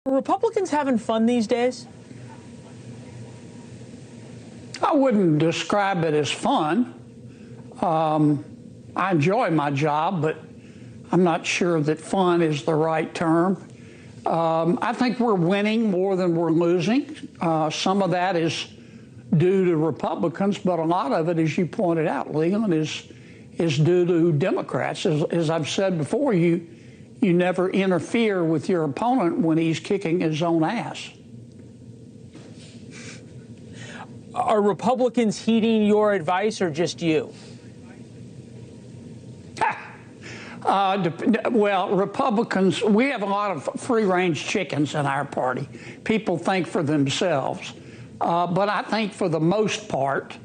Are Republicans having fun these days? I wouldn't describe it as fun. I enjoy my job, but I'm not sure that fun is the right term. I think we're winning more than we're losing. Some of that is due to Republicans, but a lot of it, as you pointed out, Leland, is due to Democrats. As I've said before, you never interfere with your opponent when he's kicking his own ass. Are Republicans heeding your advice or just you? Well, Republicans, we have a lot of free-range chickens in our party. People think for themselves. But I think for the most part,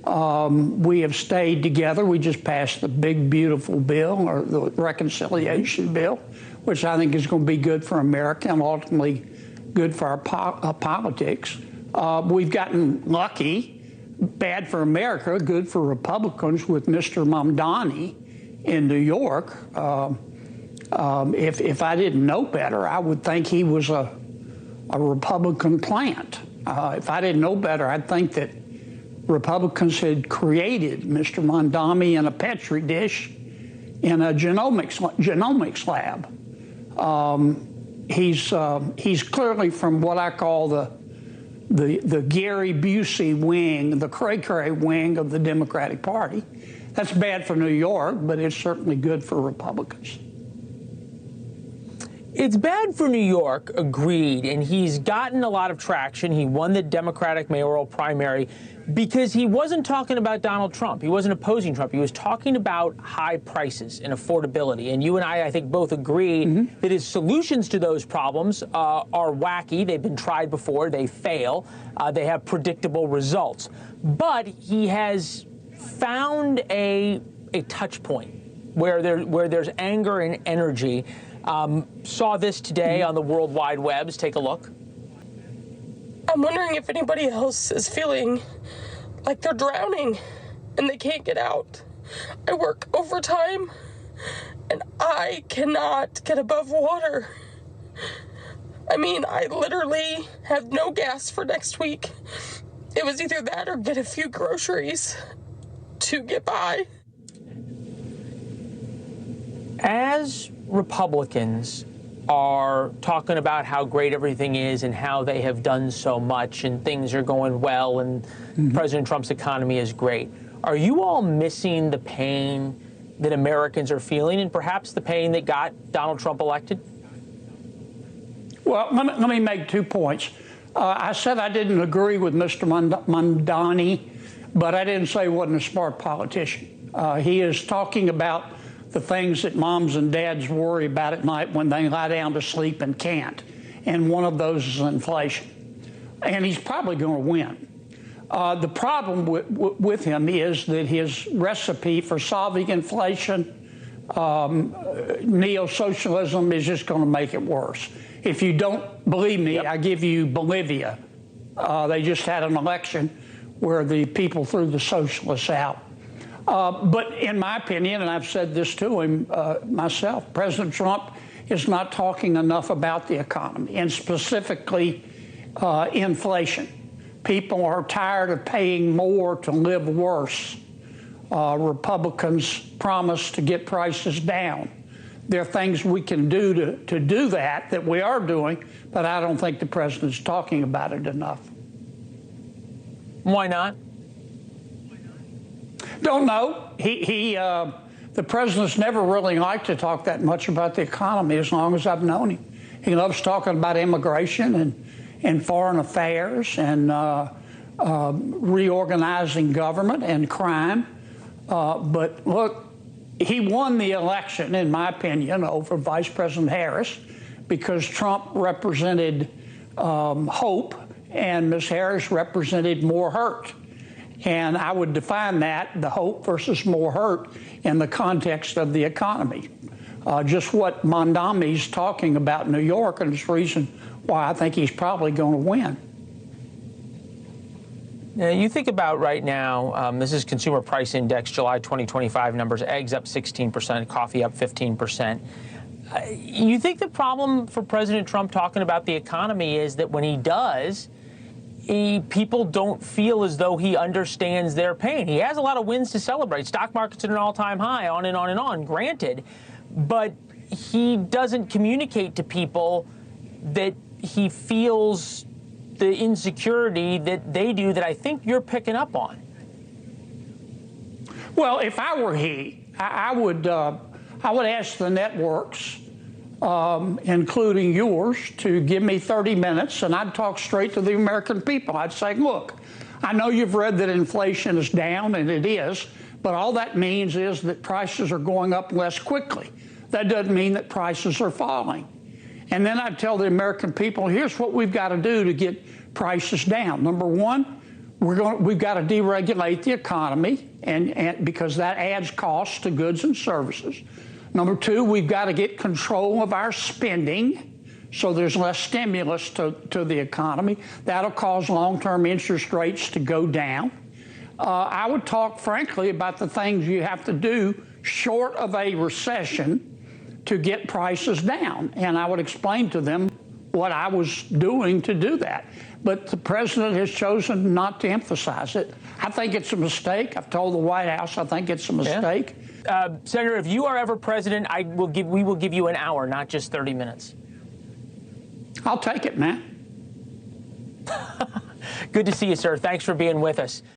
we have stayed together. We just passed the big, beautiful bill, or the reconciliation bill, which I think is going to be good for America and ultimately good for our politics. We've gotten lucky, bad for America, good for Republicans with Mr. Mamdani in New York. If I didn't know better, I would think he was a Republican plant. If I didn't know better, I'd think that Republicans had created Mr. Mamdani in a petri dish in a genomics lab. He's clearly from what I call the Gary Busey wing, the cray-cray wing of the Democratic Party. That's bad for New York, but it's certainly good for Republicans. It's bad for New York, agreed, and he's gotten a lot of traction. He won the Democratic mayoral primary because he wasn't talking about Donald Trump. He wasn't opposing Trump. He was talking about high prices and affordability. And you and I think, both agree that his solutions to those problems are wacky. They've been tried before. They fail. They have predictable results. But he has found a touch point where there's anger and energy. Saw this today on the World Wide Webs. Take a look. I'm wondering if anybody else is feeling like they're drowning and they can't get out. I work overtime and I cannot get above water. I mean, I literally have no gas for next week. It was either that or get a few groceries to get by. As Republicans are talking about how great everything is and how they have done so much and things are going well and President Trump's economy is great, are you all missing the pain that Americans are feeling and perhaps the pain that got Donald Trump elected? Well, let me make 2 points. I said I didn't agree with Mr. Mamdani, but I didn't say he wasn't a smart politician. He is talking about the things that moms and dads worry about at night when they lie down to sleep and can't. And one of those is inflation. And he's probably going to win. The problem with him is that his recipe for solving inflation, neo-socialism, is just going to make it worse. If you don't believe me, I give you Bolivia. They just had an election where the people threw the socialists out. But in my opinion, and I've said this to him myself, President Trump is not talking enough about the economy, and specifically inflation. People are tired of paying more to live worse. Republicans promise to get prices down. There are things we can do to do that we are doing, but I don't think the president's talking about it enough. Why not? Don't know. The president's never really liked to talk that much about the economy as long as I've known him. He loves talking about immigration and foreign affairs and reorganizing government and crime. But look, he won the election, in my opinion, over Vice President Harris because Trump represented hope and Ms. Harris represented more hurt. And I would define that, the hope versus more hurt, in the context of the economy. Just what Mamdani's talking about in New York, and it's the reason why I think he's probably going to win. Now, you think about right now, this is Consumer Price Index, July 2025 numbers, eggs up 16%, coffee up 15%. You think the problem for President Trump talking about the economy is that when he does, people don't feel as though he understands their pain? He has a lot of wins to celebrate. Stock market's at an all-time high, on and on and on, granted. But he doesn't communicate to people that he feels the insecurity that they do, that I think you're picking up on. Well, if I were he, I would ask the networks, including yours, to give me 30 minutes, and I'd talk straight to the American people. I'd say, look, I know you've read that inflation is down, and it is, but all that means is that prices are going up less quickly. That doesn't mean that prices are falling. And then I'd tell the American people, here's what we've got to do to get prices down. Number one, we've got to deregulate the economy, and because that adds costs to goods and services. Number two, we've got to get control of our spending so there's less stimulus to the economy. That'll cause long-term interest rates to go down. I would talk, frankly, about the things you have to do short of a recession to get prices down. And I would explain to them what I was doing to do that. But the president has chosen not to emphasize it. I think it's a mistake. I've told the White House I think it's a mistake. Yeah. Senator, if you are ever president, we will give you an hour, not just 30 minutes. I'll take it, man. Good to see you, sir. Thanks for being with us.